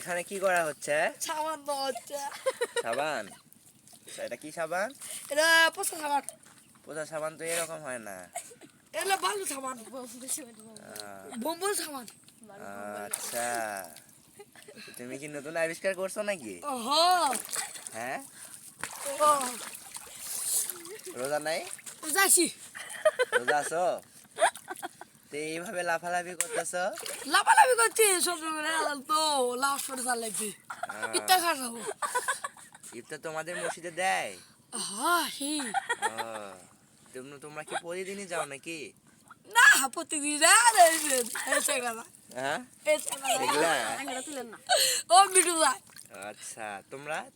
এখানে কি করা হচ্ছে? সাবান দেওয়া হচ্ছে। সাবান? এটা কি সাবান? এটা পচা সাবান। পচা সাবান তো এরকম হয় না। এটা বালু সাবান, বম্বল সাবান। আচ্ছা, তুমি কি নতুন আবিষ্কার করছো নাকি? হ্যাঁ, রোজা নাই? যাচ্ছি। রোজা আছো? তো এইভাবে লাফালাফি করতেছো? লাফালাফি করছি সবজি তো লাফ করে চালাইছি। ইত্যা খাবো। ইফতার তোমাদের মসজিদে দেয়? হ্যাঁ, তোমরা কি প্রতিদিনই যাও নাকি? না প্রতিদিন হ্যাঁ, ও মিঠু যায়। আচ্ছা,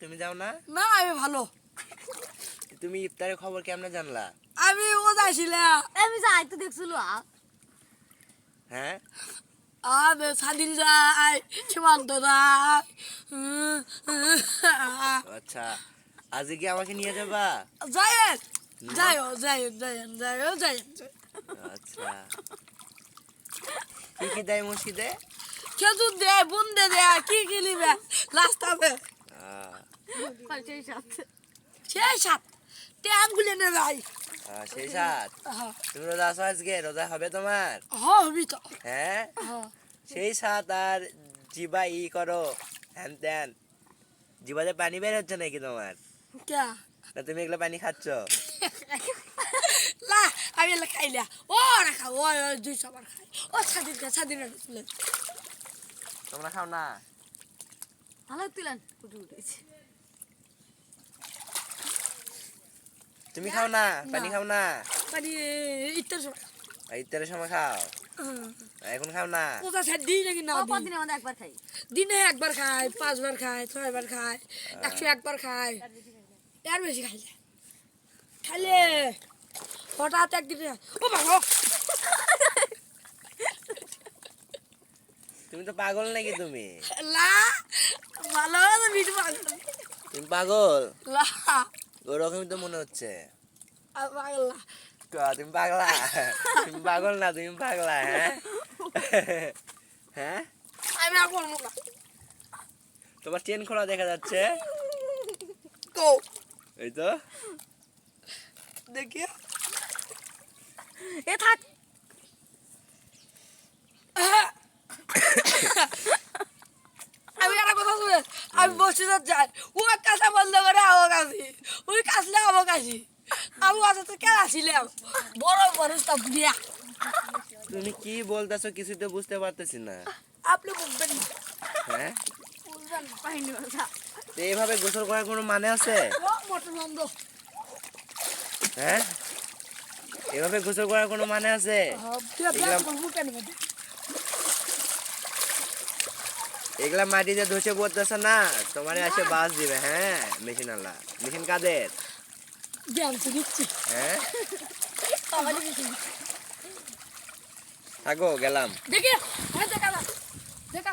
তুমি যাও না? না আমি ভালো। তুমি ইফতারের খবর কেমনে জানলা? আমি ও যাইছিলাম। আমি যাই তো দেখছিল। হ্যাঁ, আমি স্বাধীন যাই, সীমান্ত যাই। আচ্ছা, আজকে কি আমাকে নিয়ে যাবা? যাইয়েন যাইও যাইয়েন যাইয়েন যাইও যাইয়েন। আচ্ছা, কি কি দেয় মসজিদে? খেজুর দেয়, বুন্দে দেয়, কি কি নিবে লাস্ট হবে সেই সাত ট্যাম গুলে নে ভাই। সেই সাত। তুমি রোজা আছো আজকে? রোজা হবে তোমার? হবি তো। হ্যাঁ, সেই সাত আর জিবা ই করো হ্যান ত্যান। জিবাতে পানি বের হচ্ছে নাকি তোমার? কে না তুমি এগুলো পানি খাচ্ছ? না আমি এলা খাইলা ও রাখা ও 200 বার খাই। ও স্বাধীন তুলে। তোমরা খাও না? ভালো তুলেন উঠে উঠেছে। তুমি খাও না? পানি খাও না? পানি ইত্যার সময় ইফতারের সময় খাও? এখন খাও না? ওটা স্যার দিই নাকি না দিই? দিনে আমাদের একবার খাই। দিনে একবার খাই, 5 বার খাই, 6 বার খাই, 101 বার খাই। এর বেশি খাইলে খাইলে হঠাৎ একদিন ও বাবা তুমি তো পাগল নাকি তুমি? লা ভালো না ভিডিও পাগল তুমি পাগল? লা ওরকমই তো মনে হচ্ছে। পাগল না তুমি পাগলা? তুমি পাগল না, তুমি পাগলা। হ্যাঁ, হ্যাঁ, আমি আর করবো না। তোমার চেন খোলা দেখা যাচ্ছে। কো এই তো দেখি এ থাক। আমি একটা কথা শুনে আমি বসে যাই ও কাঁচা বন্ধ করে আবো কাশি ওই কাশলে আবো কাশি আবু কাছে তো কেন আসিলাম বড় বড় সব দিয়া। তুমি কি বলতেছো কিছু তো বুঝতে পারতেছি না। আপনি বুঝবেন না। হ্যাঁ, বুঝবেন না। পাইনি বাসা। তো এইভাবে গোসল করার কোনো মানে আছে? ও মোটর বন্ধ। হ্যাঁ, এভাবে গোসল করার কোনো মানে আছে? এগুলা মাটিতে ধসে পড়তেছে না, তোমার এসে বাস দিবে। হ্যাঁ, মেশিন আলা। মেশিন কাদের? হ্যাঁ, থাকো, গেলাম। দেখি দেখা দেখা